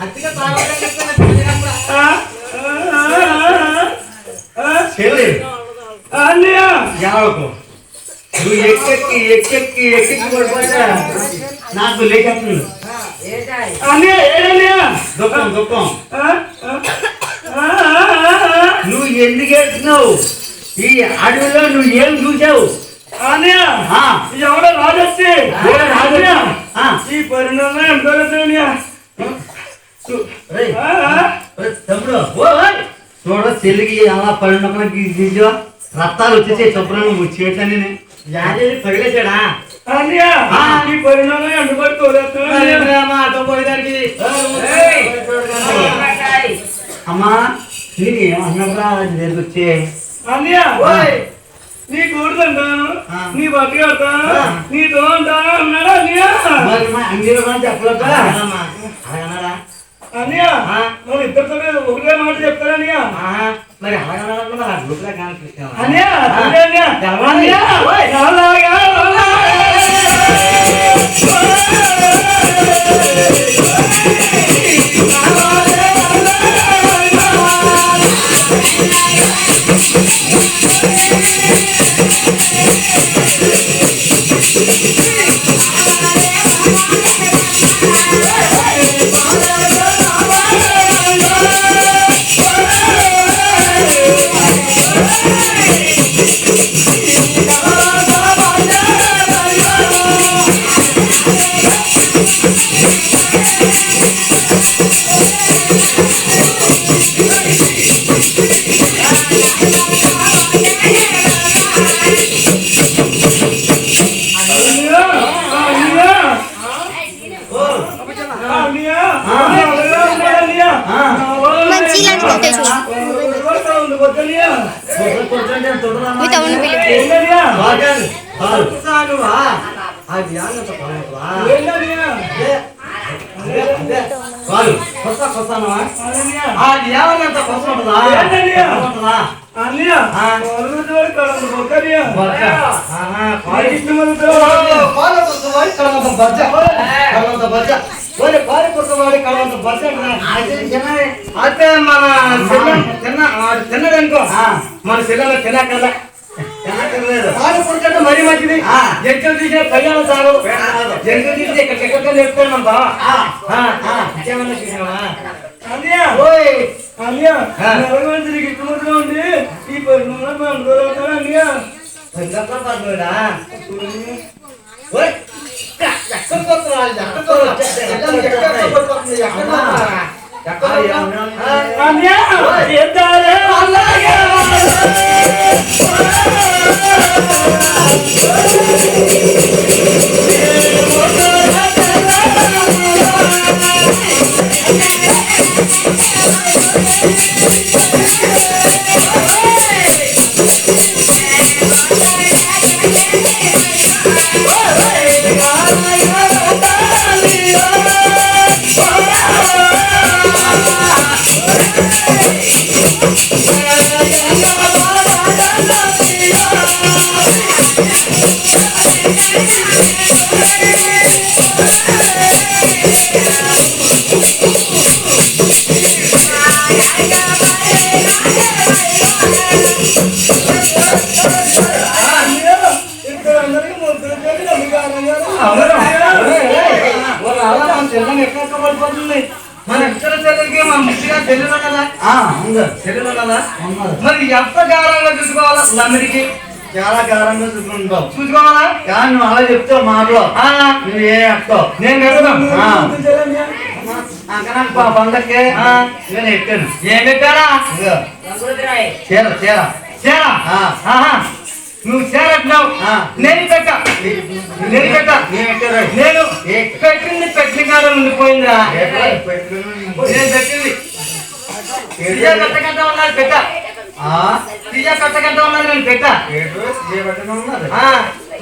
అతిగా నువ్వు ఎక్కెక్కి ఎక్కెక్కి ఎక్కెక్కి పడిపోయా నాకు లేకపోతుంది దుఃఖం దుఃఖం నువ్వు ఎందుకు వేస్తున్నావు ఈ అడవిలో నువ్వు ఏం చూసావు ఎవడో రాజొచ్చి ఈ పరిణామం తమ్ముడు చూడ చెల్లికి అలా పరిణామం రక్తాలు వచ్చేసి శుభ్రంగా వచ్చేటని పగిలేసాడా ఈ పరిణామం ఎండబడుకోలేదానికి అమ్మా నీకు ఏమన్నరా దగ్గరికి వచ్చే అన్నయ్య నీ కూడదంటాను నీ బట్టి కడతాను నీతో అంటాను అన్నాడా అన్నయ్య చెప్పలేదా అన్నయ్య మరి ఇద్దరితో ఒకటే మాట చెప్తారా అన్నయ్య మరి అలాగన్నా అన్నయ్య అయితే మన తిన్నదనుకో మన పిల్లలు తినకల్లా పాలు మరీ మంచిది జంతువులు తీసే కళ్యాణం చాలు జంతువులు తీసి ఇక్కడ ఎక్కడ నేర్చుకోండి మన బావ ఉంది ఈ పరిణామం అన్నయ్య మన ఇద్దరు చెల్లెలకి మన ముఖ్యంగా చెల్లెలు ఉన్నదా చెల్లెలు ఉన్నదా మరి ఎంత గారంగా చూసుకోవాలా అందరికి చాలా గారంగా చూసుకుంటావు చూసుకోవాలా కానీ నువ్వు అలా చెప్తావు మాటలో నువ్వు ఏ అక్కో నేను పెడతాను పండక్కి నేను ఎక్కాను ఏం పెట్టారా చీర చీర చీర నువ్వు చేరట్లేవు నేను పెట్ట నేను పెట్ట నేను పెట్టింది పెట్టిన కాలం ఉండిపోయిందిరా నేను పెట్టింది తీయ కట్టగంట ఉన్నది పెట్ట తీయ కట్టగంట ఉన్నది నేను పెట్ట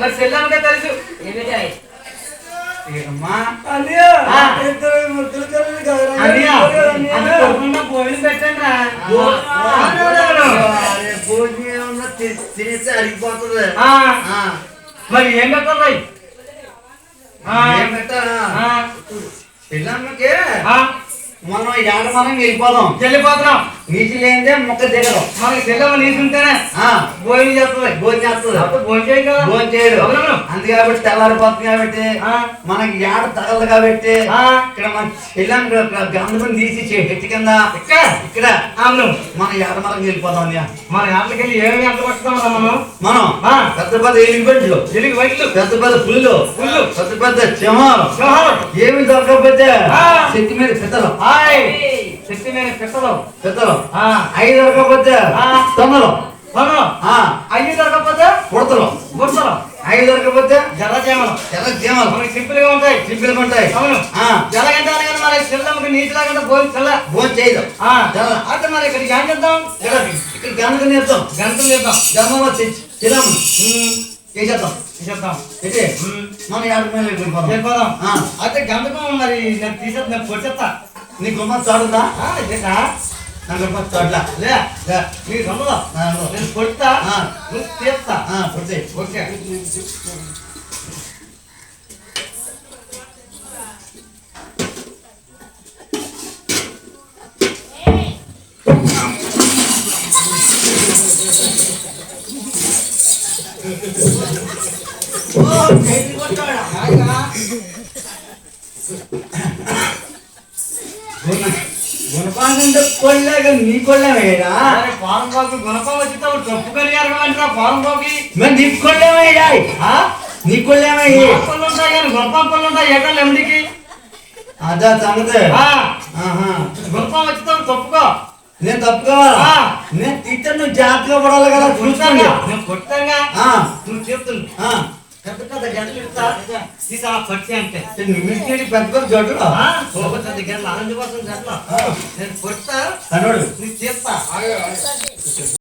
మరి చెల్లెంటే తెలుసు భోజనం పెట్టండి రా భోజనం తినేసి అడిగిపోతుంది మరి ఏం పెట్టాలి ఏం పెట్టా పిల్లమ్మకి మనం ఏడమనం వెళ్ళిపోతున్నాం నీచి లేదే మొక్క దిగదు మనకి తెల్లవ నీసుంటేనే భోజనం చేస్తుంది భోజనం చేయ కదా భోజనం చేయడు అందుకే కాబట్టి తెల్లారిపోతుంది కాబట్టి మనకి ఏడ తగలదు కాబట్టి ఇక్కడ మన చెల్లెం గంధం తీసి హెచ్చు కింద ఇక్కడ అవును మనం ఏడమనం వెళ్ళిపోతాం మన ఆటలకి వెళ్ళి ఏమి ఆటలు పట్టుతాం మనం పెద్ద పెద్ద ఎలుగుబంట్లు పెద్ద పెద్ద పుల్లు పెద్ద పెద్ద సింహాలు ఏమి దొరకకపోతే చెట్టు మీద పిత్తలు చెట్టు మీద పిత్తలు ఐదు దొరకకపోతే తొందలు 5 దొరకకపోతే బుడతలు ఐదు దొరకకపోతే జలజీమలు మనకి సింపుల్ గా ఉంటాయి అవును జలగంటే కానీ మరి చెల్లమ్మకి నీటి లాగంటే భోజనం చేయదు అయితే మరి ఇక్కడ ఏం చేద్దాం ఇక్కడ గంటలు నేర్తాం గంధంలో చిలమ్మ చేసేద్దాం అయితే మనం 50 మైలు వెళ్ళిపోదాం అయితే గంధకం మరి నేను తీసేది నేను పొడిచేస్తా నీ గుమ్మ చాడుందా నా గుమ్మ చాట్లా నీకు రమ్మదా నేను పొడుతా నువ్వు తీస్తా పొడితే ఓకే గుణపాలంటే కొల్లాగా నీ కొల్లేమయ్యా పాలంబాబు గుణపం వచ్చితే తప్పు కలిగారంటా పాలంబాబుకి మరి నీ కొల్లేమయ్యా నీ కొల్లేమయ్యి పళ్ళు ఉంటాయి కానీ గుణపం పళ్ళు ఉంటాయి ఏటాలు ఎమ్మిడికి అదా సంగతే గుణపం వచ్చితే తప్పుకో నేను తప్పుకోవాలా నేను తిట్ట నువ్వు జాగ్రత్తగా పడాలి కదా చూస్తాను నేను కొట్టాగా నువ్వు చెప్తున్నా పెద్ద పెద్ద గంటలు ఇస్తా తీసా పట్టి అంటే పెద్ద పెద్ద జడ్డు పెద్ద గంటలు 6 కోసం గంటలు నేను కొట్టా అన్నాడు నీకు చేస్తా